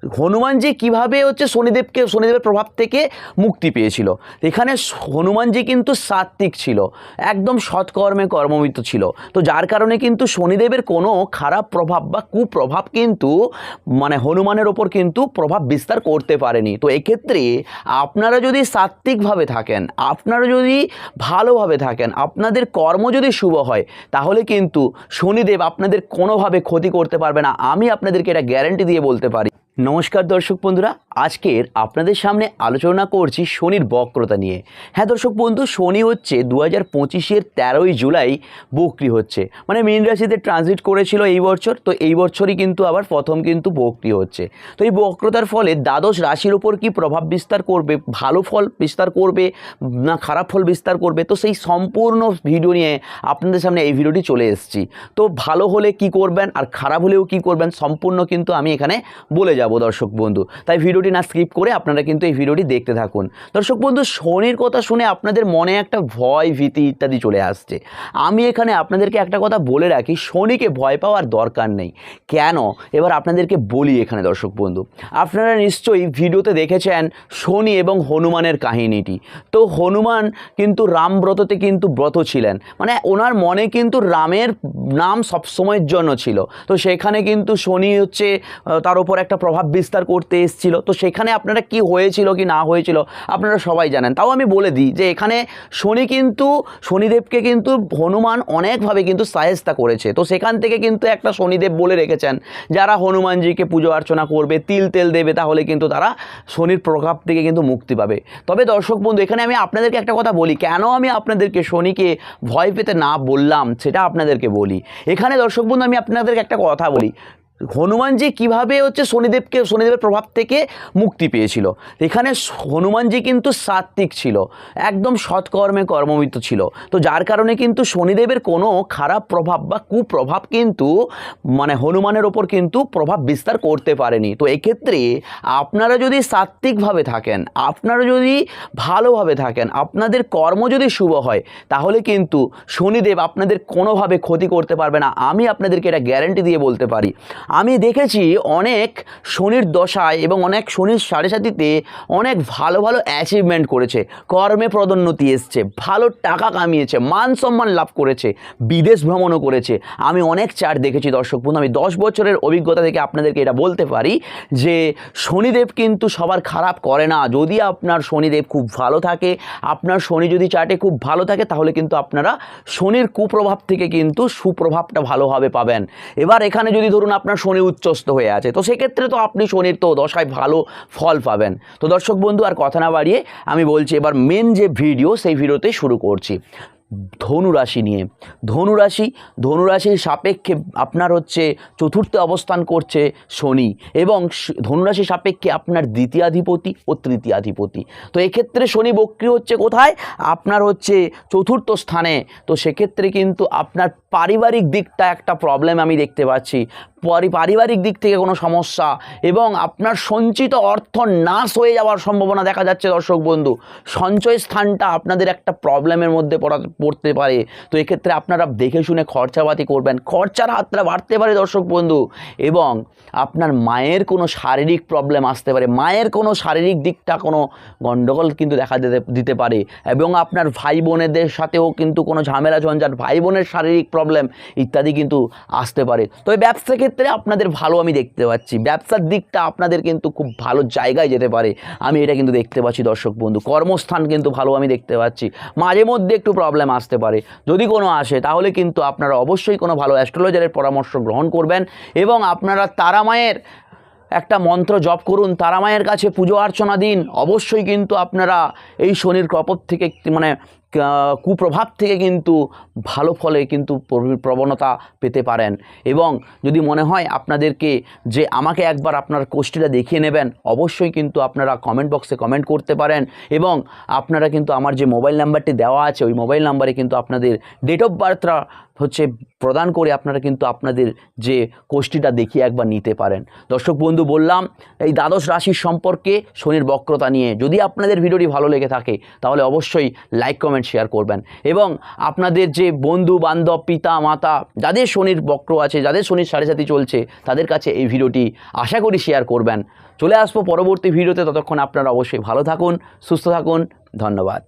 হনুমানজি কিভাবে শনিদেবের প্রভাব থেকে মুক্তি পেয়েছিল। এখানে হনুমানজি কিন্তু সাত্ত্বিক ছিল, একদম সৎকর্মে কর্মবিত ছিল। তো যার কারণে কিন্তু শনিদেবের কোনো খারাপ প্রভাব বা কুপ্রভাব কিন্তু হনুমানের ওপর কিন্তু প্রভাব বিস্তার করতে পারেনি। তো এক্ষেত্রে আপনারা যদি সাত্ত্বিকভাবে থাকেন, আপনারা যদি ভালোভাবে থাকেন, আপনাদের কর্ম যদি শুভ হয়, তাহলে কিন্তু শনিদেব আপনাদের কোনোভাবে ক্ষতি করতে পারবে না। আমি আপনাদেরকে এটা গ্যারান্টি দিয়ে বলতে পারি। নমস্কার দর্শক বন্ধুরা, আজকের আপনাদের সামনে আলোচনা করছি শনির বক্রতা নিয়ে। হ্যাঁ দর্শক বন্ধু, শনি হচ্ছে 2025-এর 13ই জুলাই বক্রি হচ্ছে, মীন রাশিতে ট্রানজিট করেছিল এই বছর। তো এই বছরই কিন্তু আবার প্রথম কিন্তু বক্রি হচ্ছে। তো এই বক্রতার ফলে দ্বাদশ রাশির ওপর কি প্রভাব বিস্তার করবে, ভালো ফল বিস্তার করবে না খারাপ ফল বিস্তার করবে, তো সেই সম্পূর্ণ ভিডিও নিয়ে আপনাদের সামনে এই ভিডিওটি চলে এসেছি। তো ভালো হলে কি করবেন আর খারাপ হলেও কি করবেন সম্পূর্ণ কিন্তু আমি এখানে বলে যাব দর্শক বন্ধু। তাই ভিডিওটি না স্কিপ করে আপনারা কিন্তু এই ভিডিওটি দেখতে থাকুন। দর্শক বন্ধু, শনির কথা শুনে আপনাদের মনে একটা ভয় ভীতি ইত্যাদি চলে আসছে। আমি এখানে আপনাদেরকে একটা কথা বলে রাখি, শনিকে ভয় পাওয়ার দরকার নেই। কেন, এবার আপনাদেরকে বলি। এখানে দর্শক বন্ধু, আপনারা নিশ্চয়ই ভিডিওতে দেখেছেন শনি এবং হনুমানের কাহিনীটি। তো হনুমান কিন্তু রামব্রততে কিন্তু ব্রত ছিলেন, ওনার মনে কিন্তু রামের নাম সবসময়ের জন্য ছিল। তো সেখানে কিন্তু শনি হচ্ছে তার উপর একটা প্রভাব বিস্তার করতে এসেছিল। তো সেখানে আপনারা কি হয়েছিল কি না হয়েছিল আপনারা সবাই জানেন। তাও আমি বলে দিই যে এখানে শনিদেবকে কিন্তু হনুমান অনেকভাবে কিন্তু সাহেস্তা করেছে। তো সেখান থেকে কিন্তু একটা শনিদেব বলে রেখেছেন, যারা হনুমানজিকে পুজো অর্চনা করবে, তিল তেল দেবে, তাহলে কিন্তু তারা শনির প্রভাব থেকে কিন্তু মুক্তি পাবে। তবে দর্শক বন্ধু, এখানে আমি আপনাদেরকে একটা কথা বলি, কেন আমি আপনাদেরকে শনিকে ভয় পেতে না বললাম সেটা আপনাদেরকে বলি। এখানে দর্শক বন্ধু, আমি আপনাদেরকে একটা কথা বলি, হনুমানজি কিভাবে শনিদেবের প্রভাব থেকে মুক্তি পেয়েছিল। এখানে হনুমানজি কিন্তু সাত্ত্বিক ছিল, একদম সৎকর্মে কর্মবিত ছিল। তো যার কারণে কিন্তু শনিদেবের কোনো খারাপ প্রভাব বা কুপ্রভাব কিন্তু হনুমানের ওপর কিন্তু প্রভাব বিস্তার করতে পারেনি। তো এক্ষেত্রে আপনারা যদি সাত্ত্বিকভাবে থাকেন, আপনারা যদি ভালোভাবে থাকেন, আপনাদের কর্ম যদি শুভ হয়, তাহলে কিন্তু শনিদেব আপনাদের কোনোভাবে ক্ষতি করতে পারবে না। আমি আপনাদেরকে এটা গ্যারান্টি দিয়ে বলতে পারি। আমি দেখেছি অনেক শনির দশায় এবং অনেক শনির সাড়ে সাতিতে অনেক ভালো ভালো অ্যাচিভমেন্ট করেছে, কর্মে পদোন্নতি এসছে, ভালো টাকা কামিয়েছে, মান সম্মান লাভ করেছে, বিদেশ ভ্রমণও করেছে। আমি অনেক চার্ট দেখেছি দর্শক বন্ধু। আমি 10 বছরের অভিজ্ঞতা থেকে আপনাদেরকে এটা বলতে পারি যে শনিদেব কিন্তু সবার খারাপ করে না। যদি আপনার শনিদেব খুব ভালো থাকে, আপনার শনি যদি চার্টে খুব ভালো থাকে, তাহলে কিন্তু আপনারা শনির কুপ্রভাব থেকে কিন্তু সুপ্রভাবটা ভালোভাবে পাবেন। এবার এখানে যদি ধরুন আপনার শনি উচ্চস্থ হয়ে আছে, তো সেক্ষেত্রে তো আপনি শনির তো দশায় ভালো ফল পাবেন। তো দর্শক বন্ধু, আর কথা না বাড়িয়ে আমি বলছি এবার মেন যে ভিডিও, সেই ভিডিওতে শুরু করছি ধনুরাশি নিয়ে। ধনুরাশির সাপেক্ষে আপনার হচ্ছে চতুর্থে অবস্থান করছে শনি, এবং ধনুরাশির সাপেক্ষে আপনার দ্বিতীয়াধিপতি ও তৃতীয়াধিপতি। তো এক্ষেত্রে শনি বক্রি হচ্ছে কোথায়, আপনার হচ্ছে চতুর্থ স্থানে। তো সেক্ষেত্রে কিন্তু আপনার পারিবারিক দিকটা একটা প্রবলেম আমি দেখতে পাচ্ছি, পারিবারিক দিক থেকে কোনো সমস্যা, এবং আপনার সঞ্চিত অর্থ নাশ হয়ে যাওয়ার সম্ভাবনা দেখা যাচ্ছে দর্শক বন্ধু। সঞ্চয় স্থানটা আপনাদের একটা প্রবলেমের মধ্যে পড়তে পারে। তো এক্ষেত্রে আপনারা দেখে শুনে খরচাপাতি করবেন, খরচার হাতটা বাড়তে পারে দর্শক বন্ধু। এবং আপনার মায়ের কোনো শারীরিক প্রবলেম আসতে পারে, মায়ের কোনো শারীরিক দিকটা কোনো গণ্ডগোল কিন্তু দেখা দিতে পারে। এবং আপনার ভাই বোনেদের সাথেও কিন্তু কোনো ঝামেলা ঝঞ্ঝাট, ভাই বোনের শারীরিক প্রবলেম ইত্যাদি কিন্তু আসতে পারে। তো এই ব্যবসা ক্ষেত্রে আপনাদের ভালো আমি দেখতে পাচ্ছি, ব্যবসার দিকটা আপনাদের কিন্তু খুব ভালো জায়গায় যেতে পারে, আমি এটা কিন্তু দেখতে পাচ্ছি দর্শক বন্ধু। কর্মস্থান কিন্তু ভালো আমি দেখতে পাচ্ছি, মাঝে মধ্যে একটু প্রবলেম আসতে পারে, যদি কোনো আসে তাহলে কিন্তু আপনারা অবশ্যই কোনো ভালো অ্যাস্ট্রোলজারের পরামর্শ গ্রহণ করবেন। এবং আপনারা তারা মায়ের একটা মন্ত্র জপ করুন, তারা মায়ের কাছে পুজো অর্চনা দিন। অবশ্যই কিন্তু আপনারা এই শনির প্রকোপ থেকে কুপ্রভাব থেকে কিন্তু ভালো ফলে কিন্তু প্রবণতা পেতে পারেন। এবং যদি মনে হয় আপনাদেরকে যে আমাকে একবার আপনার কোষ্ঠীটা দেখিয়ে নেবেন, অবশ্যই কিন্তু আপনারা কমেন্ট বক্সে কমেন্ট করতে পারেন। এবং আপনারা কিন্তু আমার যে মোবাইল নাম্বারটি দেওয়া আছে, ওই মোবাইল নাম্বারে কিন্তু আপনাদের ডেট অফ বার্থটা হচ্ছে প্রদান করে আপনারা কিন্তু আপনাদের যে কোষ্ঠীটা দেখিয়ে একবার নিতে পারেন। দর্শক বন্ধু, বললাম এই দ্বাদশ রাশির সম্পর্কে শনির বক্রতা নিয়ে। যদি আপনাদের ভিডিওটি ভালো লেগে থাকে তাহলে অবশ্যই লাইক কমেন্ট শেয়ার করবেন, এবং আপনাদের যে বন্ধু বান্ধব পিতা মাতা যাদের শনির বক্র আছে, যাদের শনির সাড়ে সাথী চলছে, তাদের কাছে এই ভিডিওটি আশা করি শেয়ার করবেন। চলে আসবো পরবর্তী ভিডিওতে, ততক্ষণ আপনারা অবশ্যই ভালো থাকুন, সুস্থ থাকুন। ধন্যবাদ।